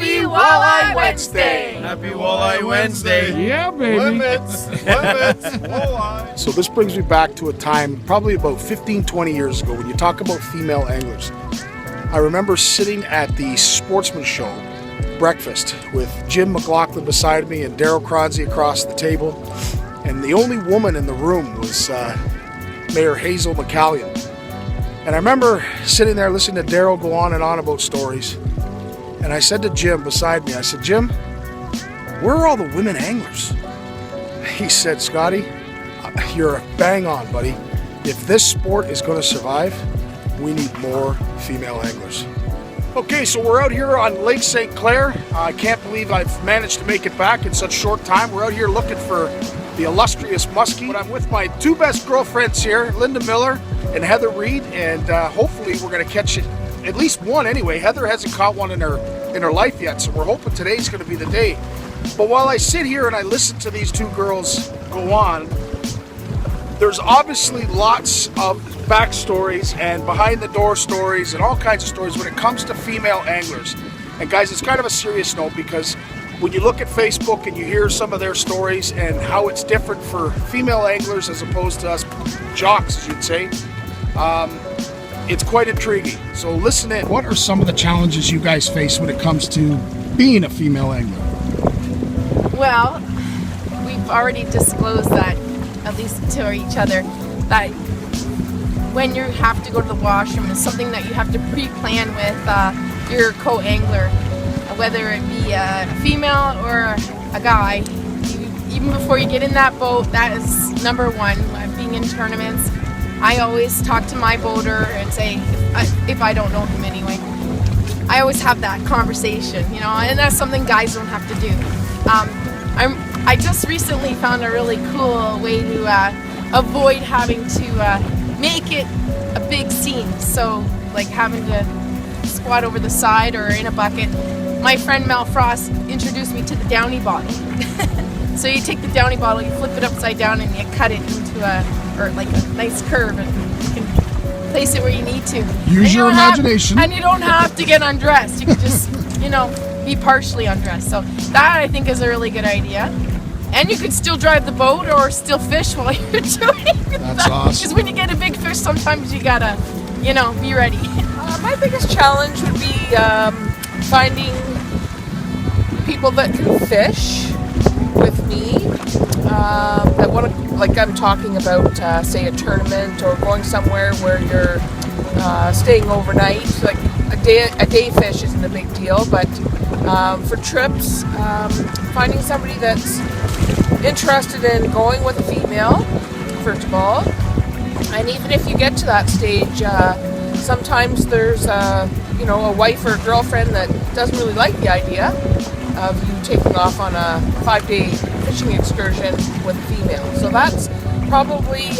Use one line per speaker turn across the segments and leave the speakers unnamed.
Happy Walleye Wednesday!
Happy Walleye Wednesday!
Yeah, baby!
Limits, walleye!
So this brings me back to a time probably about 15, 20 years ago when you talk about female anglers. I remember sitting at the Sportsman Show breakfast with Jim McLaughlin beside me and Daryl Cronzy across the table. And the only woman in the room was Mayor Hazel McCallion. And I remember sitting there listening to Daryl go on and on about stories. And I said to Jim beside me, I said, Jim, where are all the women anglers? He said, Scotty, you're bang on, buddy. If this sport is going to survive, we need more female anglers. Okay, so we're out here on Lake St. Clair. I can't believe I've managed to make it back in such short time. We're out here looking for the illustrious muskie. But I'm with my two best girlfriends here, Linda Miller and Heather Reed, and hopefully we're going to catch it, at least one anyway. Heather hasn't caught one in her life yet, so we're hoping today's going to be the day. But while I sit here and I listen to these two girls go on, there's obviously lots of backstories and behind the door stories and all kinds of stories when it comes to female anglers. And guys, it's kind of a serious note, because when you look at Facebook and you hear some of their stories and how it's different for female anglers as opposed to us jocks, as you'd say, it's quite intriguing. So listen in. What are some of the challenges you guys face when it comes to being a female angler?
Well, we've already disclosed that, at least to each other, that when you have to go to the washroom, it's something that you have to pre-plan with your co-angler, whether it be a female or a guy. Even before you get in that boat, that is number one. Being in tournaments, I always talk to my boater and say, if I don't know him anyway, I always have that conversation, you know, and that's something guys don't have to do. I just recently found a really cool way to avoid having to make it a big scene. So, like having to squat over the side or in a bucket. My friend Mel Frost introduced me to the downy bottle. So you take the downy bottle, you flip it upside down, and you cut it into a nice curve, and you can place it where you need to.
Use your imagination.
And you don't have to get undressed. You can just, be partially undressed. So that, I think, is a really good idea. And you could still drive the boat or still fish while you're doing that.
That's awesome.
Because when you get a big fish, sometimes you gotta, be ready.
My biggest challenge would be finding people that can fish with me, that want to, like I'm talking about, say a tournament or going somewhere where you're staying overnight. Like a day fish isn't a big deal, but for trips, finding somebody that's interested in going with a female, first of all. And even if you get to that stage, sometimes there's a wife or a girlfriend that doesn't really like the idea of you taking off on a 5-day fishing excursion with a female. So that's probably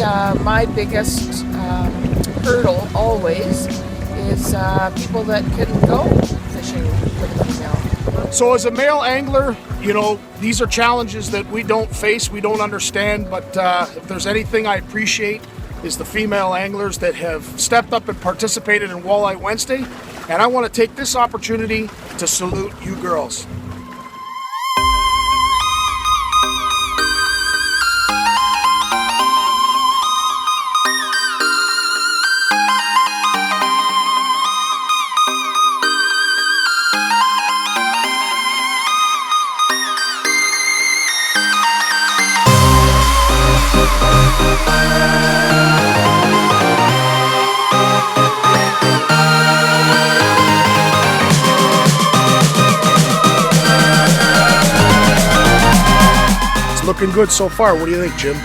my biggest hurdle always, is people that can go fishing with a female.
So as a male angler, these are challenges that we don't face, we don't understand, but if there's anything I appreciate is the female anglers that have stepped up and participated in Walleye Wednesday, and I want to take this opportunity to salute you girls. Looking good so far. What do you think, Jim?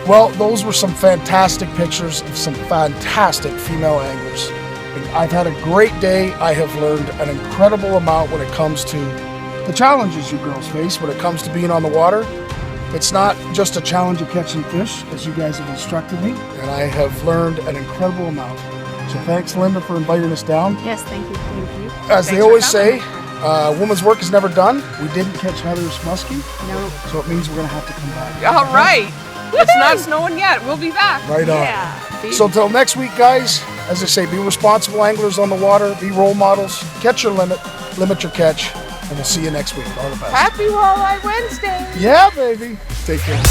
Well, those were some fantastic pictures of some fantastic female anglers. And I've had a great day. I have learned an incredible amount when it comes to the challenges you girls face when it comes to being on the water. It's not just a challenge of catching fish, as you guys have instructed me, and I have learned an incredible amount. So thanks, Linda, for inviting us down.
Yes, thank you.
As they always say, woman's work is never done. We didn't catch Heather's muskie,
No.
so it means we're going to have to come back.
All right. It's not snowing yet. We'll be back.
Right on.
Yeah.
So until next week, guys, as I say, be responsible anglers on the water, be role models, catch your limit, limit your catch, and we'll see you next week. All the best.
Happy Walleye Wednesday.
Yeah, baby. Take care.